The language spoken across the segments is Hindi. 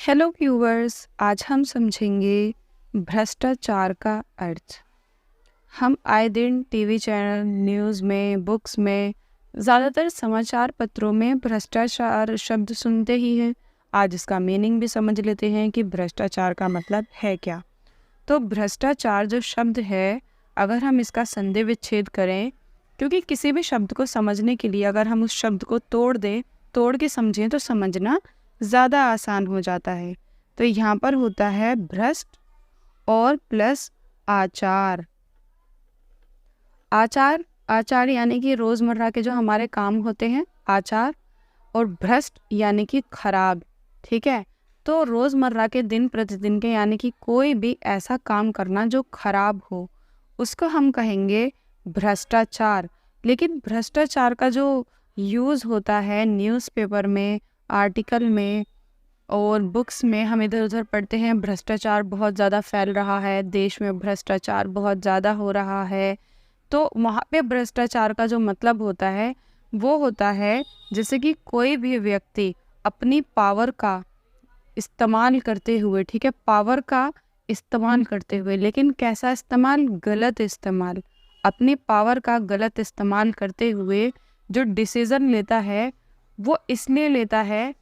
हेलो व्यूअर्स, आज हम समझेंगे भ्रष्टाचार का अर्थ। हम आए दिन टीवी चैनल, न्यूज़ में, बुक्स में, ज़्यादातर समाचार पत्रों में भ्रष्टाचार शब्द सुनते ही हैं। आज इसका मीनिंग भी समझ लेते हैं कि भ्रष्टाचार का मतलब है क्या। तो भ्रष्टाचार जो शब्द है, अगर हम इसका संधि विच्छेद करें, क्योंकि किसी भी शब्द को समझने के लिए अगर हम उस शब्द को तोड़ के समझें तो समझना ज़्यादा आसान हो जाता है। तो यहाँ पर होता है भ्रष्ट और प्लस आचार। आचार आचार यानी कि रोज़मर्रा के जो हमारे काम होते हैं, आचार। और भ्रष्ट यानी कि खराब। ठीक है, तो रोज़मर्रा के दिन प्रतिदिन के यानी कि कोई भी ऐसा काम करना जो खराब हो, उसको हम कहेंगे भ्रष्टाचार। लेकिन भ्रष्टाचार का जो यूज़ होता है न्यूज़पेपर में, आर्टिकल में और बुक्स में, हम इधर उधर पढ़ते हैं भ्रष्टाचार बहुत ज़्यादा फैल रहा है, देश में भ्रष्टाचार बहुत ज़्यादा हो रहा है। तो वहाँ पे भ्रष्टाचार का जो मतलब होता है वो होता है जैसे कि कोई भी व्यक्ति अपनी पावर का इस्तेमाल करते हुए, ठीक है, पावर का इस्तेमाल करते हुए, लेकिन कैसा इस्तेमाल? गलत इस्तेमाल। अपनी पावर का गलत इस्तेमाल करते हुए जो डिसीज़न लेता है वो इसलिए लेता है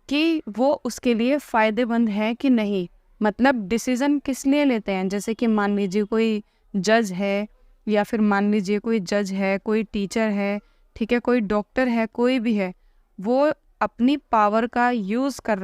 कि वो उसके लिए फ़ायदेमंद है कि नहीं। मतलब डिसीज़न किस लिए लेते हैं? जैसे कि मान लीजिए कोई जज है, या फिर मान लीजिए कोई जज है, कोई टीचर है, ठीक है, कोई डॉक्टर है, कोई भी है, वो अपनी पावर का यूज़ कर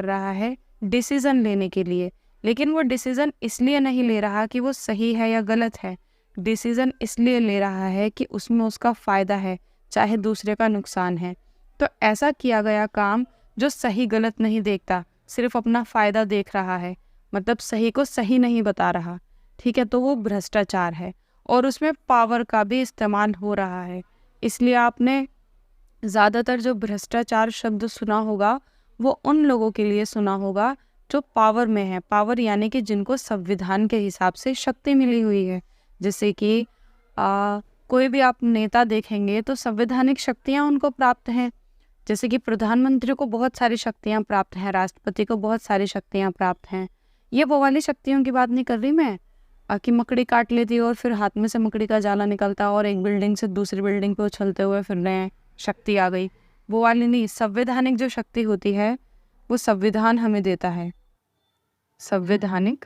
रहा है डिसीज़न लेने के लिए। लेकिन वो डिसीज़न इसलिए नहीं ले रहा कि वो सही है या गलत है। डिसीज़न इसलिए ले रहा है कि उसमें उसका फ़ायदा है, चाहे दूसरे का नुकसान है। तो ऐसा किया गया काम जो सही गलत नहीं देखता, सिर्फ अपना फ़ायदा देख रहा है, मतलब सही को सही नहीं बता रहा, ठीक है, तो वो भ्रष्टाचार है। और उसमें पावर का भी इस्तेमाल हो रहा है। इसलिए आपने ज़्यादातर जो भ्रष्टाचार शब्द सुना होगा वो उन लोगों के लिए सुना होगा जो पावर में है। पावर यानी कि जिनको संविधान के हिसाब से शक्ति मिली हुई है। जैसे कि कोई भी आप नेता देखेंगे तो संवैधानिक शक्तियाँ उनको प्राप्त हैं। जैसे कि प्रधानमंत्री को बहुत सारी शक्तियाँ प्राप्त हैं, राष्ट्रपति को बहुत सारी शक्तियाँ प्राप्त हैं। ये वो वाली शक्तियों की बात नहीं कर रही मैं कि मकड़ी काट लेती और फिर हाथ में से मकड़ी का जाला निकलता और एक बिल्डिंग से दूसरी बिल्डिंग पे उछलते हुए फिर रहे हैं, शक्ति आ गई, वो वाली नहीं। संवैधानिक जो शक्ति होती है वो संविधान हमें देता है, संवैधानिक,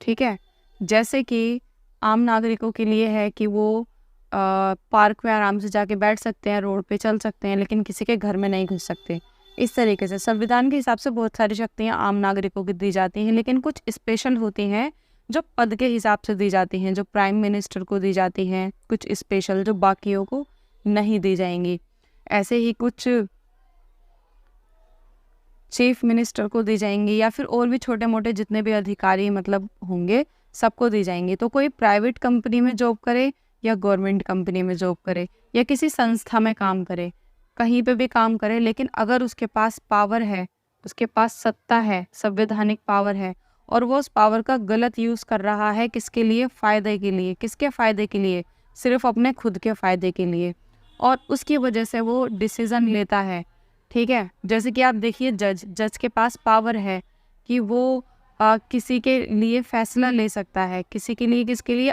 ठीक है। जैसे कि आम नागरिकों के लिए है कि वो पार्क में आराम से जाके बैठ सकते हैं, रोड पे चल सकते हैं, लेकिन किसी के घर में नहीं घुस सकते। इस तरीके से संविधान के हिसाब से बहुत सारी शक्तियाँ आम नागरिकों को दी जाती हैं, लेकिन कुछ स्पेशल होती हैं जो पद के हिसाब से दी जाती हैं, जो प्राइम मिनिस्टर को दी जाती हैं, कुछ स्पेशल जो बाकियों को नहीं दी जाएंगी। ऐसे ही कुछ चीफ मिनिस्टर को दी जाएंगी, या फिर और भी छोटे मोटे जितने भी अधिकारी मतलब होंगे सबको दी जाएंगी। तो कोई प्राइवेट कंपनी में जॉब करे या गवर्नमेंट कंपनी में जॉब करे या किसी संस्था में काम करे, कहीं पे भी काम करे, लेकिन अगर उसके पास पावर है, उसके पास सत्ता है, संवैधानिक पावर है, और वो उस पावर का गलत यूज़ कर रहा है, किसके लिए? फ़ायदे के लिए। किसके फ़ायदे के लिए? सिर्फ अपने खुद के फ़ायदे के लिए, और उसकी वजह से वो डिसीज़न लेता है, ठीक है। जैसे कि आप देखिए जज के पास पावर है कि वो किसी के लिए फ़ैसला ले सकता है, किसी के लिए, किसके लिए?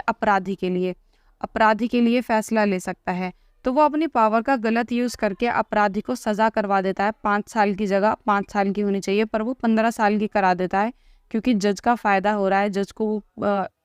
अपराधी के लिए फ़ैसला ले सकता है। तो वो अपनी पावर का गलत यूज़ करके अपराधी को सज़ा करवा देता है। 5 साल की जगह 5 साल की होनी चाहिए, पर वो 15 साल की करा देता है, क्योंकि जज का फ़ायदा हो रहा है, जज को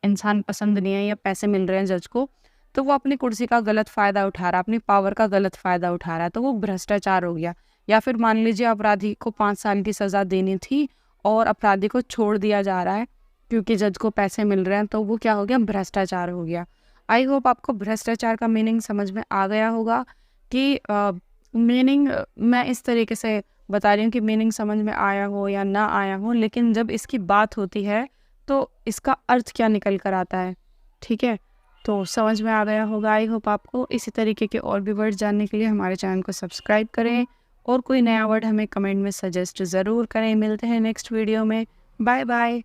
इंसान पसंद नहीं है या पैसे मिल रहे हैं जज को, तो वो अपनी कुर्सी का गलत फ़ायदा उठा रहा है, अपनी पावर का गलत फ़ायदा उठा रहा है, तो वो भ्रष्टाचार हो गया। या फिर मान लीजिए अपराधी को 5 साल की सज़ा देनी थी और अपराधी को छोड़ दिया जा रहा है क्योंकि जज को पैसे मिल रहे हैं, तो वो क्या हो गया? भ्रष्टाचार हो गया। आई होप आपको भ्रष्टाचार का मीनिंग समझ में आ गया होगा कि मीनिंग मैं इस तरीके से बता रही हूँ कि मीनिंग समझ में आया हो या ना आया हो, लेकिन जब इसकी बात होती है तो इसका अर्थ क्या निकल कर आता है, ठीक है। तो समझ में आ गया होगा। आई होप आपको। इसी तरीके के और भी वर्ड जानने के लिए हमारे चैनल को सब्सक्राइब करें, और कोई नया वर्ड हमें कमेंट में सजेस्ट ज़रूर करें। मिलते हैं नेक्स्ट वीडियो में। Bye bye.